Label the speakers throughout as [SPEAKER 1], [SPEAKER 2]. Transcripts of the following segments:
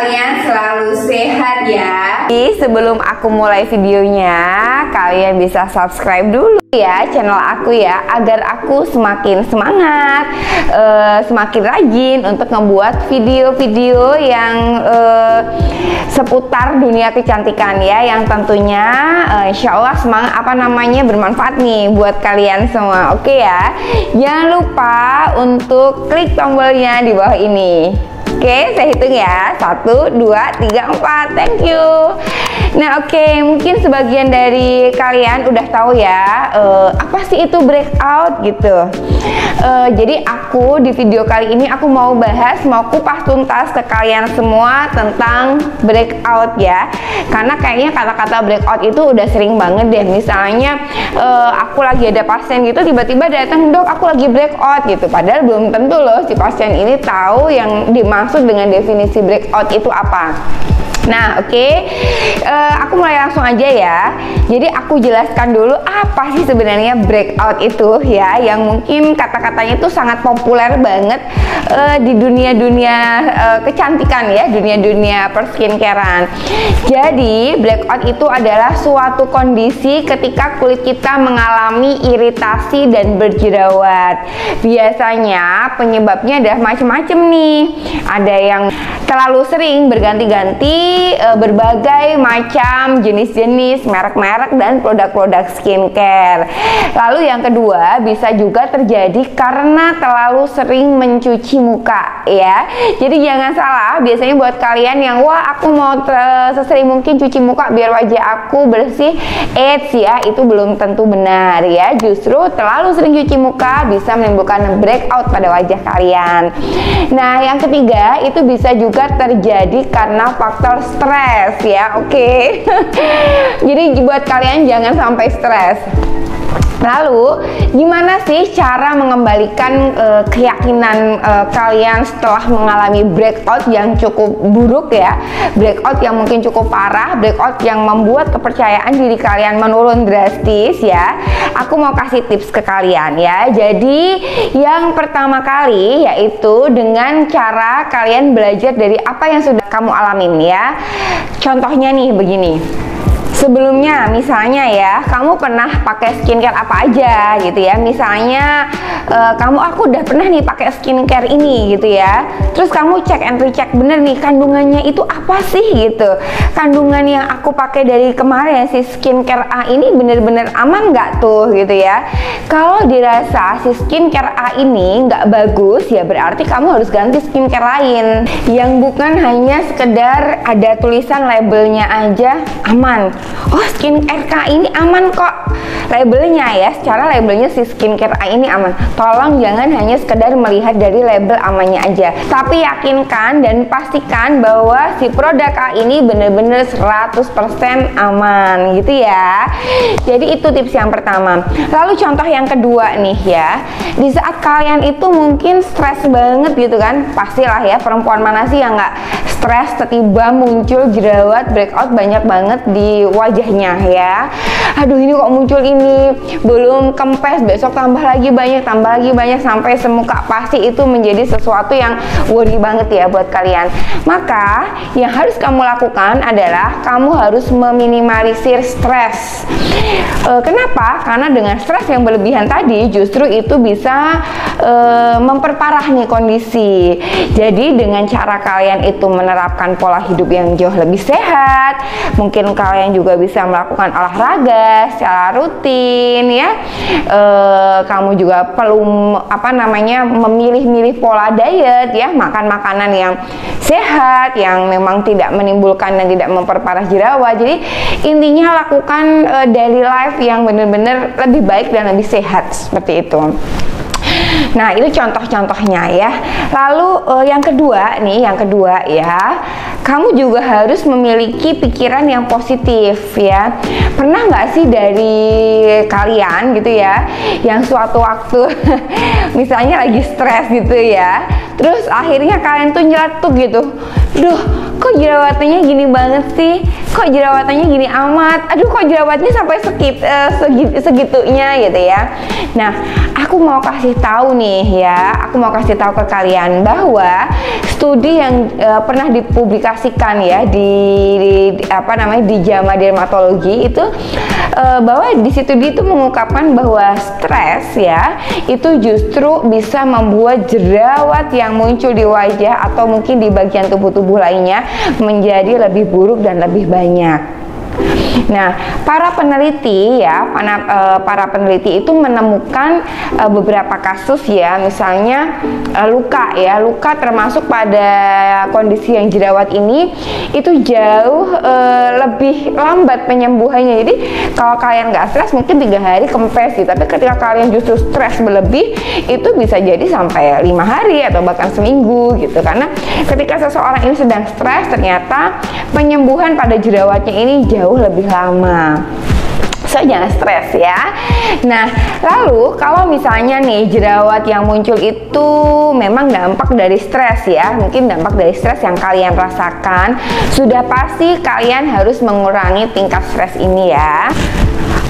[SPEAKER 1] kalian selalu sehat ya.
[SPEAKER 2] Sebelum aku mulai videonya, kalian bisa subscribe dulu ya channel aku ya, agar aku semakin semangat, semakin rajin untuk ngebuat video-video yang seputar dunia kecantikan ya, yang tentunya insya Allah bermanfaat nih buat kalian semua. Oke ya, jangan lupa untuk klik tombolnya di bawah ini. Oke, saya hitung ya. 1, 2, 3, 4. Thank you. Nah, oke, mungkin sebagian dari kalian udah tahu ya, apa sih itu breakout gitu. Jadi aku di video kali ini aku mau kupas tuntas ke kalian semua tentang breakout ya. Karena kayaknya kata-kata breakout itu udah sering banget deh. Misalnya aku lagi ada pasien gitu, tiba-tiba datang, "Dok, aku lagi breakout," gitu. Padahal belum tentu loh si pasien ini tahu yang dimaksud dengan definisi breakout itu apa. Nah, oke, aku mulai langsung aja ya. Jadi aku jelaskan dulu apa sih sebenarnya breakout itu ya, yang mungkin kata-katanya itu sangat populer banget di dunia-dunia kecantikan ya, dunia-dunia perskincarean. Jadi breakout itu adalah suatu kondisi ketika kulit kita mengalami iritasi dan berjerawat. Biasanya penyebabnya adalah macam-macam nih. Ada yang terlalu sering berganti-ganti berbagai macam jenis-jenis, merek-merek dan produk-produk skincare. Lalu yang kedua, bisa juga terjadi karena terlalu sering mencuci muka ya. Jadi jangan salah, biasanya buat kalian yang wah aku mau sesering mungkin cuci muka biar wajah aku bersih, ya itu belum tentu benar ya. Justru terlalu sering cuci muka bisa menimbulkan breakout pada wajah kalian. Nah, yang ketiga itu bisa juga terjadi karena faktor stres ya. Oke. Jadi buat kalian jangan sampai stres. Lalu gimana sih cara mengembalikan keyakinan kalian setelah mengalami breakout yang cukup buruk ya, breakout yang mungkin cukup parah, breakout yang membuat kepercayaan diri kalian menurun drastis ya. Aku mau kasih tips ke kalian ya. Jadi yang pertama kali yaitu dengan cara kalian belajar dari apa yang sudah kamu alamin ya. Contohnya nih begini. Sebelumnya misalnya ya, kamu pernah pakai skincare apa aja gitu ya. Misalnya aku udah pernah nih pakai skincare ini gitu ya. Terus kamu cek and recheck bener nih kandungannya itu apa sih gitu. Kandungan yang aku pakai dari kemarin si skincare A ini bener-bener aman nggak tuh gitu ya. Kalau dirasa si skincare A ini nggak bagus ya berarti kamu harus ganti skincare lain yang bukan hanya sekedar ada tulisan labelnya aja aman. Oh, skincare A ini aman kok labelnya ya, secara labelnya si skincare A ini aman. Tolong jangan hanya sekedar melihat dari label amannya aja, tapi yakinkan dan pastikan bahwa si produk A ini bener-bener 100% aman gitu ya. Jadi itu tips yang pertama. Lalu contoh yang kedua nih ya, di saat kalian itu mungkin stres banget gitu kan, pastilah ya, perempuan mana sih yang nggak stres tiba-tiba muncul jerawat breakout banyak banget di wajahnya ya. Aduh, ini kok muncul ini, belum kempes, besok tambah lagi banyak sampai semuka. Pasti itu menjadi sesuatu yang worry banget ya buat kalian. Maka yang harus kamu lakukan adalah kamu harus meminimalisir stres. Kenapa? Karena dengan stres yang berlebihan tadi justru itu bisa memperparah nih kondisi. Jadi dengan cara kalian itu menerapkan pola hidup yang jauh lebih sehat, mungkin kalian juga bisa melakukan olahraga secara rutin ya. Kamu juga perlu memilih-milih pola diet ya, makan makanan yang sehat, yang memang tidak menimbulkan dan tidak memperparah jerawat. Jadi intinya lakukan daily life yang benar-benar lebih baik dan lebih sehat seperti itu. Nah, itu contoh-contohnya ya. Lalu yang kedua ya, kamu juga harus memiliki pikiran yang positif ya. Pernah nggak sih dari kalian gitu ya, yang suatu waktu misalnya lagi stres gitu ya, terus akhirnya kalian tuh nyeletuk gitu, duh kok jerawatnya gini banget sih, kok jerawatnya gini amat, aduh kok jerawatnya sampai segitunya gitu ya. Nah, aku aku mau kasih tahu nih ya, aku mau kasih tahu ke kalian bahwa studi yang pernah dipublikasikan ya di JAMA Dermatologi itu bahwa di situ dia itu mengungkapkan bahwa stres ya itu justru bisa membuat jerawat yang muncul di wajah atau mungkin di bagian tubuh-tubuh lainnya menjadi lebih buruk dan lebih banyak. Nah, para peneliti itu menemukan beberapa kasus ya, misalnya luka termasuk pada kondisi yang jerawat ini itu jauh lebih lambat penyembuhannya. Jadi kalau kalian nggak stres mungkin 3 hari kempes sih, tapi ketika kalian justru stres berlebih itu bisa jadi sampai 5 hari atau bahkan seminggu gitu, karena ketika seseorang ini sedang stres ternyata penyembuhan pada jerawatnya ini jauh lebih lama. So, jangan stres ya. Nah, lalu kalau misalnya nih jerawat yang muncul itu memang dampak dari stres ya, mungkin dampak dari stres yang kalian rasakan, sudah pasti kalian harus mengurangi tingkat stres ini ya.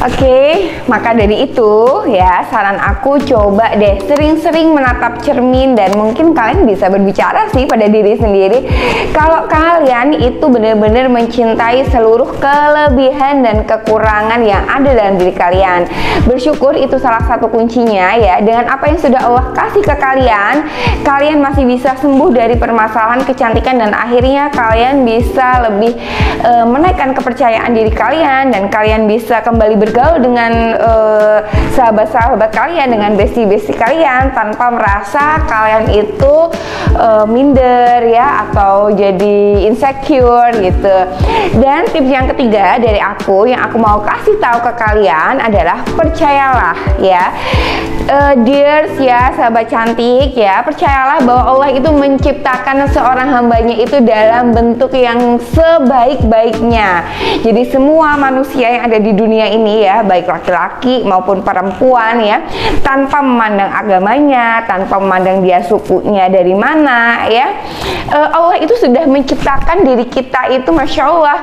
[SPEAKER 2] Oke, maka dari itu ya saran aku coba deh sering-sering menatap cermin, dan mungkin kalian bisa berbicara sih pada diri sendiri kalau kalian itu benar-benar mencintai seluruh kelebihan dan kekurangan yang ada dalam diri kalian. Bersyukur itu salah satu kuncinya ya. Dengan apa yang sudah Allah kasih ke kalian, kalian masih bisa sembuh dari permasalahan kecantikan, dan akhirnya kalian bisa lebih menaikkan kepercayaan diri kalian, dan kalian bisa kembali bergaul dengan sahabat-sahabat kalian, dengan bestie-bestie kalian tanpa merasa kalian itu minder ya atau jadi insecure gitu. Dan tips yang ketiga dari aku yang aku mau kasih tahu ke kalian adalah percayalah ya, dears ya sahabat cantik ya, percayalah bahwa Allah itu menciptakan seorang hambanya itu dalam bentuk yang sebaik-baiknya. Jadi semua manusia yang ada di dunia ini ya, baik laki-laki maupun perempuan ya, tanpa memandang agamanya, tanpa memandang dia sukunya dari mana ya, Allah itu sudah menciptakan diri kita itu, Masya Allah,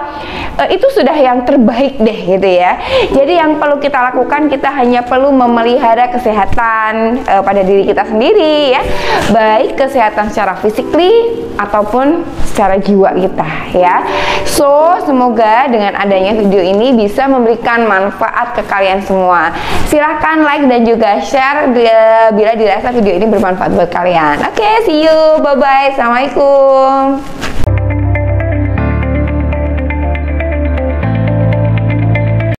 [SPEAKER 2] itu sudah yang terbaik deh gitu ya. Jadi yang perlu kita lakukan, kita hanya perlu memelihara kesehatan pada diri kita sendiri ya, baik kesehatan secara physically ataupun secara jiwa kita ya. So, semoga dengan adanya video ini bisa memberikan manfaat ke kalian semua. Silahkan like dan juga share bila dirasa video ini bermanfaat buat kalian. Oke, see you, bye bye, assalamualaikum.